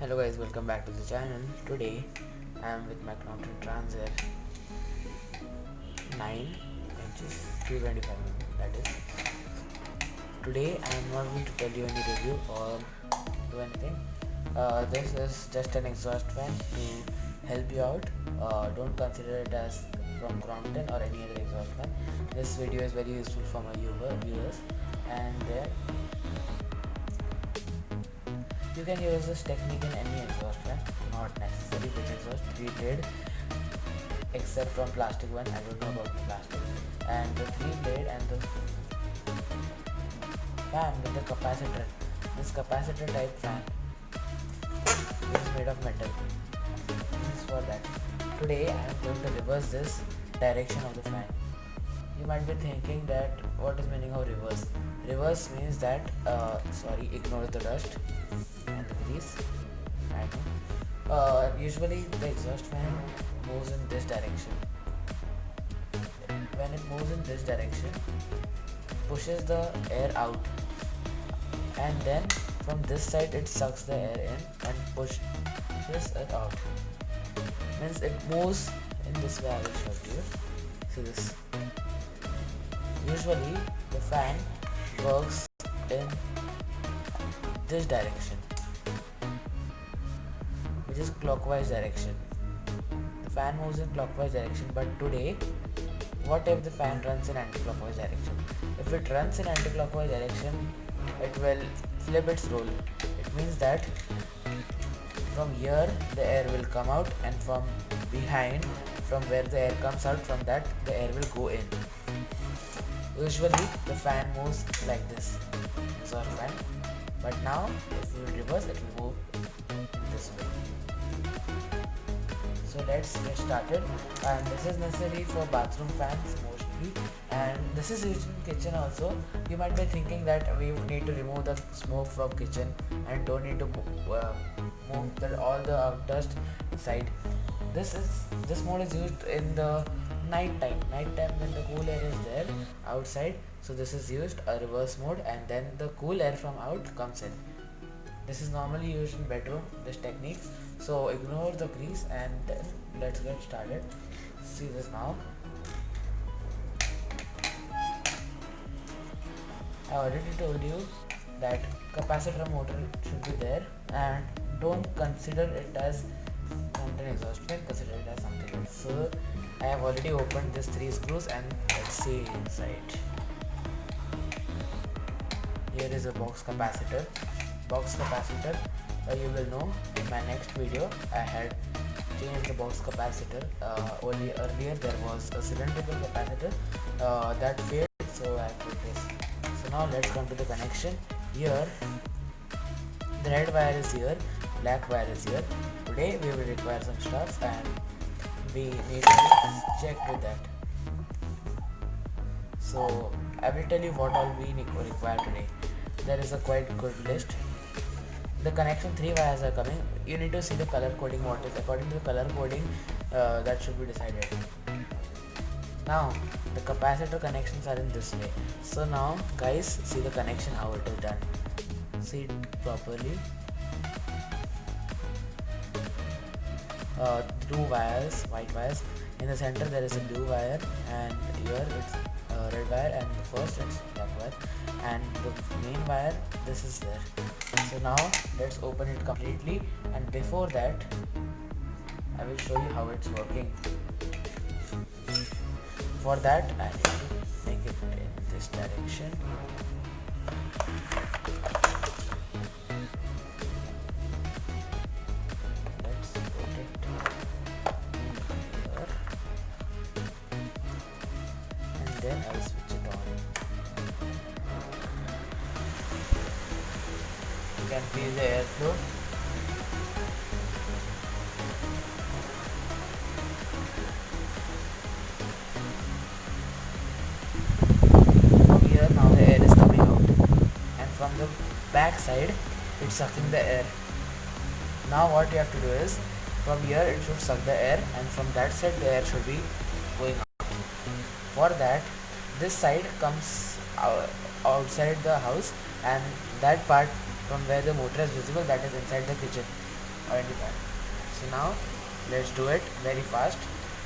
Hello guys, welcome back to the channel. Today I am with my Crompton Transair 9 inches 225 that is. Today I am not going to tell you any review or do anything. This is just an exhaust fan to help you out. Don't consider it as from Crompton or any other exhaust fan. This video is very useful for my viewers, and there you can use this technique in any exhaust fan, not necessarily which exhaust, 3-blade, except from plastic one. I don't know about the plastic. And the 3-blade and the fan with the capacitor. This capacitor type fan is made of metal. This is for that. Today I am going to reverse this direction of the fan. You might be thinking that what is meaning of reverse? Reverse means that ignore the dust and the grease. I know. Usually the exhaust fan moves in this direction. When it moves in this direction, pushes the air out, and then from this side it sucks the air in and pushes it out. Means it moves in this way. I will show you. See this. Usually the fan works in this direction, which is clockwise direction. The fan moves in clockwise direction, but today what if the fan runs in anti-clockwise direction? If it runs in anti-clockwise direction, it will flip its role. It means that from here the air will come out, and from behind, from where the air comes out, from that the air will go in. Usually the fan moves like this, exhaust fan, but now if you reverse it will move in this way. So let's get started. And this is necessary for bathroom fans mostly, and this is used in kitchen also. You might be thinking that we need to remove the smoke from kitchen and don't need to move all the dust inside. This mode is used in the night time when the cool air is there outside. So this is used a reverse mode, and then the cool air from out comes in. This is normally used in bedroom, this technique. So ignore the grease and then let's get started. See this now. I already told you that capacitor motor should be there, and don't consider it as Crompton exhaust fan, consider it as something else. So I have already opened these 3 screws, and let's see inside. Here is a box capacitor. You will know in my next video I had changed the box capacitor. Only earlier there was a cylindrical capacitor that failed, so I put this. So now let's come to the connection. Here the red wire is here, black wire is here. Today we will require some stuff, and we need to check with that. So I will tell you what all we require today. There is a quite good list. The connection 3 wires are coming. You need to see the color coding, what is according to the color coding that should be decided. Now the capacitor connections are in this way. So now guys, see the connection how it is done. See it properly. 2 wires, white wires. In the center there is a blue wire, and here it's red wire, and the first it's black wire, and the main wire, this is there. So now let's open it completely, and before that I will show you how it's working. For that I need to make it in this direction. Let's put it here, and then I will switch it on. You can feel the airflow. From here now the air is coming out, and from the back side it's sucking the air. Now what you have to do is, from here it should suck the air, and from that side the air should be going out. For that, this side comes outside the house, and that part from where the motor is visible, that is inside the kitchen. identified. So now let's do it very fast.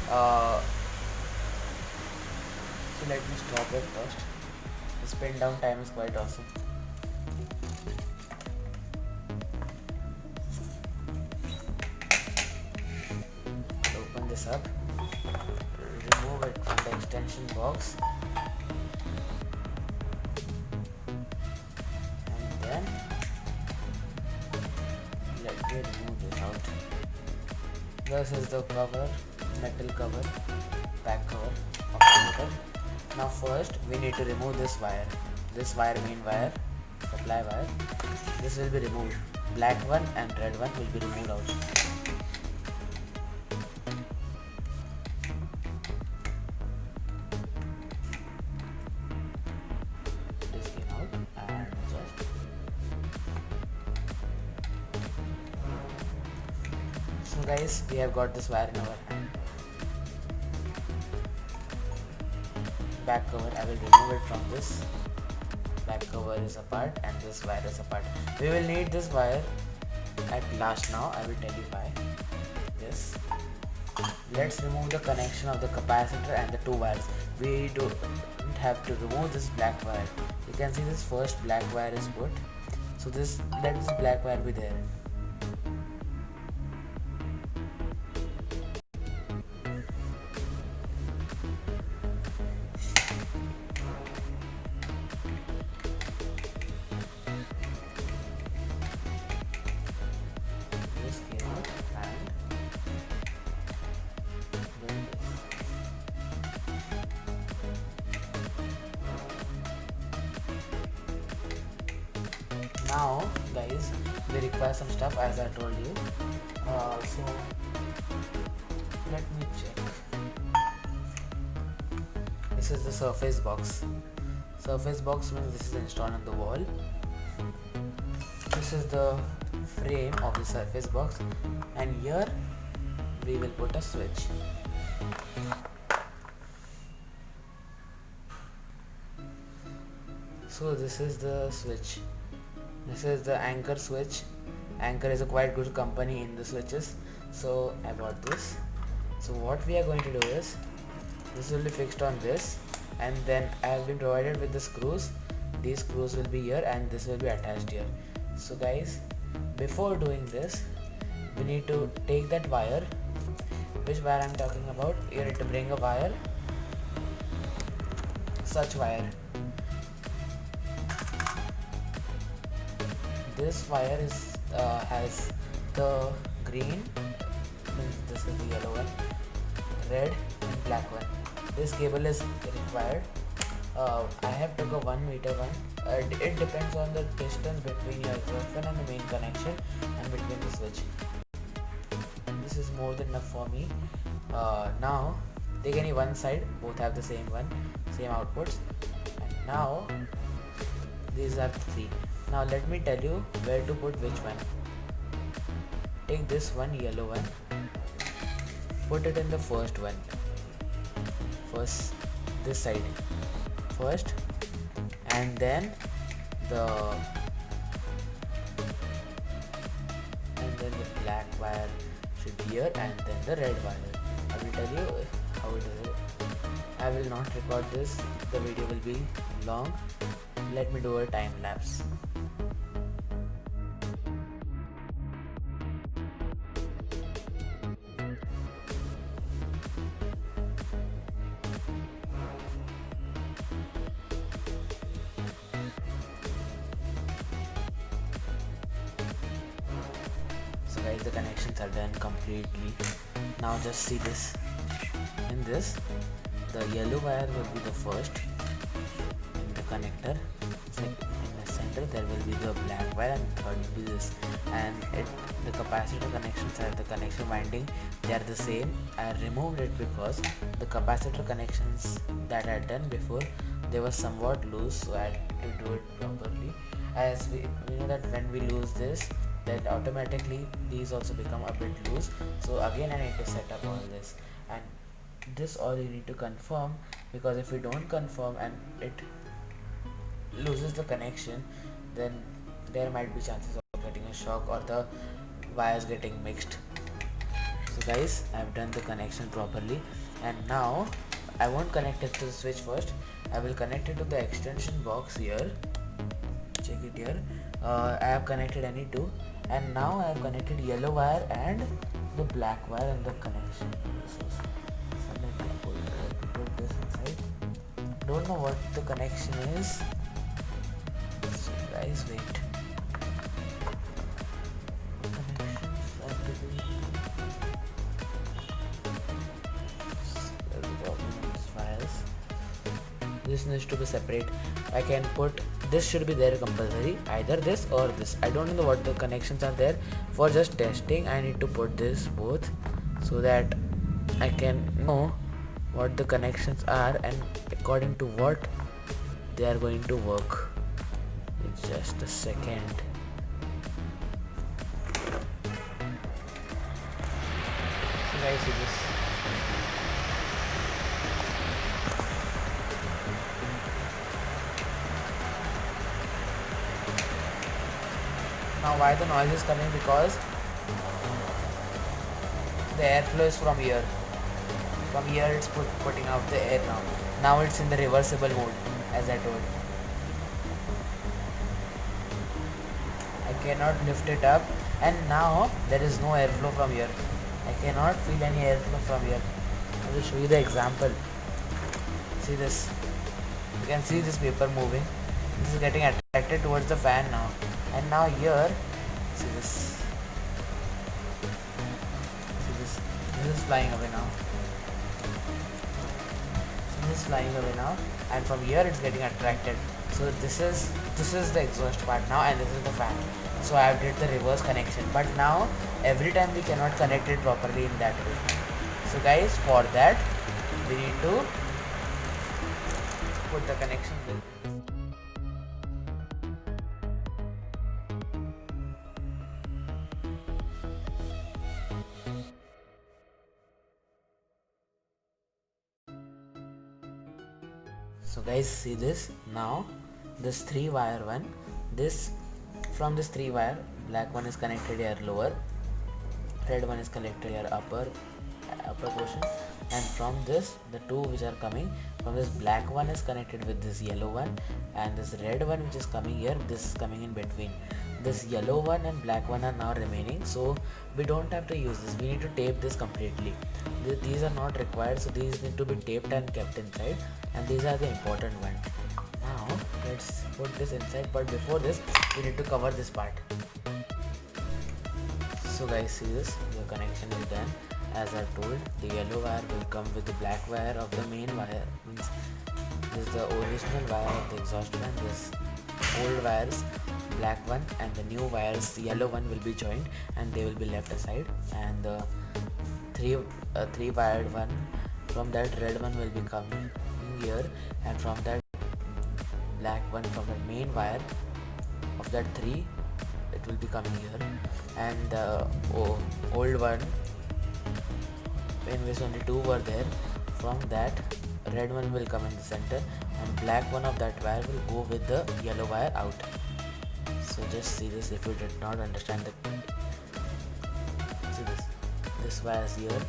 Uh, so let me stop it first. The spin down time is quite awesome. Open this up, remove it from the extension box, and then let me remove this out. This is the cover, metal cover, back cover of the motor. Now first we need to remove this wire, main wire, supply wire. This will be removed. Black one and red one will be removed out. This came out and just so guys, we have got this wire in our hand. Back cover, I will remove it from this. Back cover is apart and this wire is apart. We will need this wire at last. Now I will tell you why. This. Let's remove the connection of the capacitor and the two wires. We don't have to remove this black wire. You can see this first black wire is put. So let this black wire be there. This came out and then this. Now guys, we require some stuff as I told you. So let me check. This is the surface box. Surface box means this is installed on the wall. This is the frame of the surface box, and here we will put a switch. So this is the switch. This is the Anker switch. Anker is a quite good company in the switches, so I bought this. So what we are going to do is, this will be fixed on this, and then I have been provided with the screws. These screws will be here and this will be attached here. So guys, before doing this, we need to take that wire. Which wire I am talking about? You need to bring a wire, such wire. This wire is has the green, means this is the yellow one, red and black one. This cable is required. I have took a 1 meter one. It depends on the distance between your exhaust fan and the main connection and between the switch. This is more than enough for me. Now take any one side, both have the same outputs, and now these are three. Now let me tell you where to put which one. Take this one, yellow one, put it in the first one. First this side first, and then the black wire should be here, and then the red wire. I will tell you how it is. I will not record this, the video will be long. Let me do a time lapse. So guys, the connections are done completely. Now just see this. In this, the yellow wire will be the first in the connector. In the center there will be the black wire, and third will be this. And the capacitor connections are the connection winding. They are the same. I removed it because the capacitor connections that I had done before, they were somewhat loose, so I had to do it properly. As we know that when we lose this, then automatically these also become a bit loose. So again I need to set up all this, and this all you need to confirm, because if you don't confirm and it loses the connection, then there might be chances of getting a shock, or the wires getting mixed. So guys, I have done the connection properly, and now I won't connect it to the switch first. I will connect it to the extension box here. Check it here. I have connected any two, and now I have connected yellow wire and the black wire in the connection. So let me put this inside. Don't know what the connection is. So guys, wait. This needs to be separate. I can put this, should be there compulsory, either this or this. I don't know what the connections are there. For just testing, I need to put this both so that I can know what the connections are and according to what they are going to work. It's just a second. So guys, see this. Now why the noise is coming? Because the airflow is from here. From here it's putting out the air now. Now it's in the reversible mode, as I told. I cannot lift it up, and now there is no airflow from here. I cannot feel any airflow from here. I will show you the example. See this. You can see this paper moving. This is getting attracted towards the fan now. And now here, see this. See this. This is flying away now. This is flying away now, and from here it's getting attracted. So this is the exhaust part now, and this is the fan. So I have did the reverse connection, but now every time we cannot connect it properly in that way. So guys, for that we need to put the connection with. So guys, see this. Now this 3 wire one, this from this 3 wire, black one is connected here lower, red one is connected here upper portion, and from this the two which are coming from this black one is connected with this yellow one, and this red one which is coming here, this is coming in between. This yellow one and black one are now remaining, so we don't have to use this. We need to tape this completely. These are not required, so these need to be taped and kept inside, and these are the important ones. Now let's put this inside, but before this we need to cover this part. So guys, see this, the connection is done. As I told, the yellow wire will come with the black wire of the main wire. Means this is the original wire of the exhaust fan. This old wires, black one, and the new wires, yellow one, will be joined, and they will be left aside. And the three wired one, from that red one will be coming here, and from that black one, from the main wire of that 3, it will be coming here, and the old one, in which only 2 were there, from that red one will come in the center, and black one of that wire will go with the yellow wire out. So just see this. If you did not understand the, see this wire is here,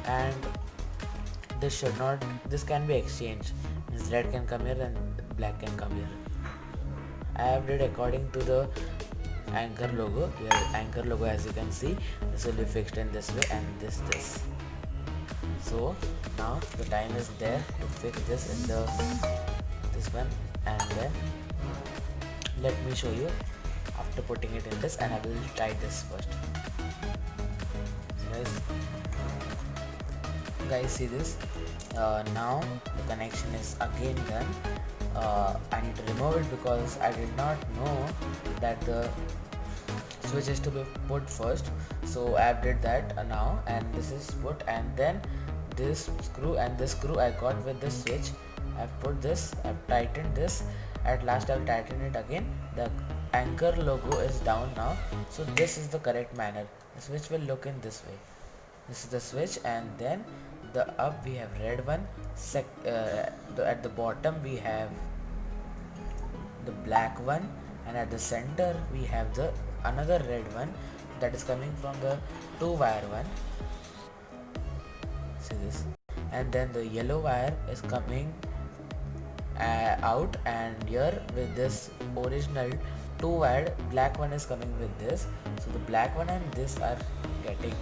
and this can be exchanged. Means red can come here and black can come here. I have did according to the anchor logo. Your anchor logo, as you can see, this will be fixed in this way, and this. So now the time is there to fix this in this one, and then let me show you after putting it in this, and I will try this first. So guys, see this. Now the connection is again done. I need to remove it because I did not know that the switch is to be put first. So I have did that now, and this is put, and then this screw and this screw I got with this switch. I have put this, I have tightened this. At last I will tighten it again. The anchor logo is down now, so this is the correct manner. The switch will look in this way. This is the switch, and then the up we have red one, at the bottom we have the black one, and at the center we have the another red one that is coming from the 2 wire one. See this, and then the yellow wire is coming out, and here with this original 2 wire black one is coming with this. So the black one and this are getting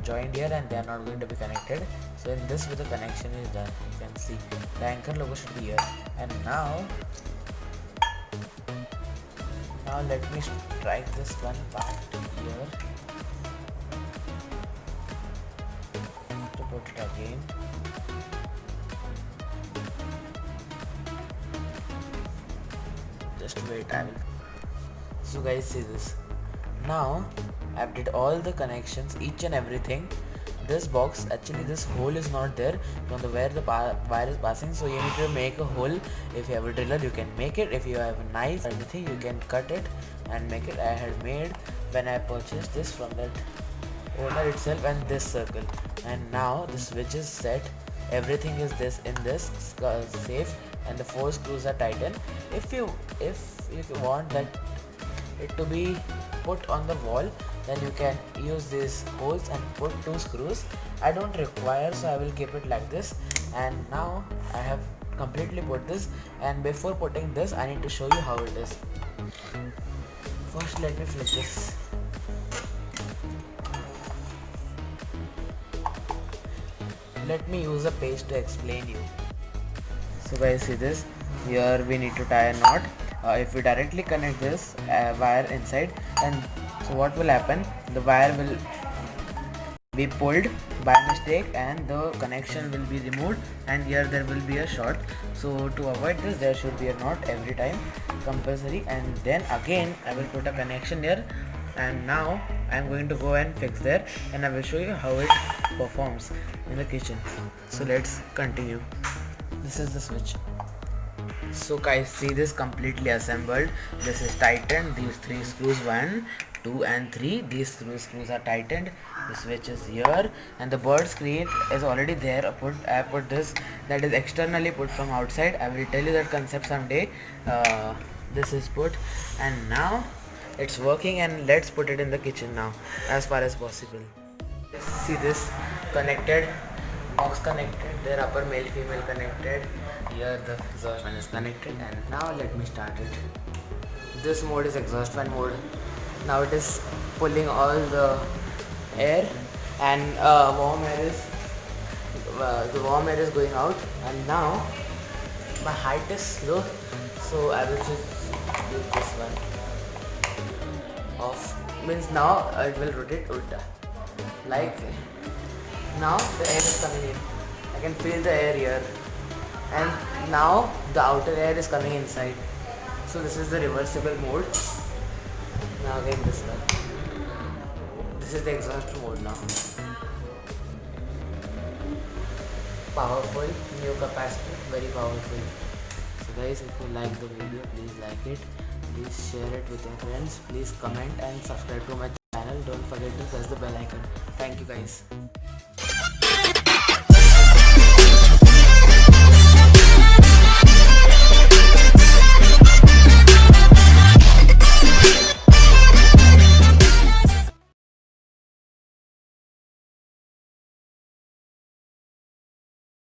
joined here and they are not going to be connected. So in this way the connection is done. You can see the anchor logo should be here. And now let me strike this one part here to put it again. Just wait, I will. So guys, see this. Now I've did all the connections, each and everything. This box, actually this hole is not there from the where the wire is passing, so you need to make a hole. If you have a driller you can make it, if you have a knife or anything you can cut it and make it. I had made when I purchased this from that owner itself, and this circle. And now the switch is set, everything is this in this safe, and the 4 screws are tightened. If you want that it to be put on the wall, then you can use these holes and put 2 screws. I don't require, so I will keep it like this. And now I have completely put this, and before putting this I need to show you how it is. First let me flip this. Let me use a page to explain you. So guys, see this, here we need to tie a knot. If we directly connect this wire inside, and so what will happen, the wire will be pulled by mistake and the connection will be removed, and here there will be a short. So to avoid this there should be a knot every time compulsory, and then again I will put a connection here. And now I am going to go and fix there, and I will show you how it performs in the kitchen. So let's continue. This is the switch. So guys, see this completely assembled. This is tightened, these 3 screws, 1, 2 and 3, these 3 screws are tightened. The switch is here, and the bird screen is already there. I put this, that is externally put from outside. I will tell you that concept someday. This is put, and now it's working, and let's put it in the kitchen now as far as possible. See this, connected, box connected, their upper male female connected, here the exhaust fan is connected, and now let me start it. This mode is exhaust fan mode. Now it is pulling all the air, and the warm air is going out. And now my height is slow, so I will just do this one off. Means now it will rotate ulta, like now the air is coming in. I can feel the air here, and now the outer air is coming inside. So this is the reversible mode. Now again this one. This is the exhaust mode now. Powerful, new capacitor, very powerful. So guys, if you like the video, please like it, please share it with your friends, please comment and subscribe to my channel. Don't forget to press the bell icon. Thank you guys.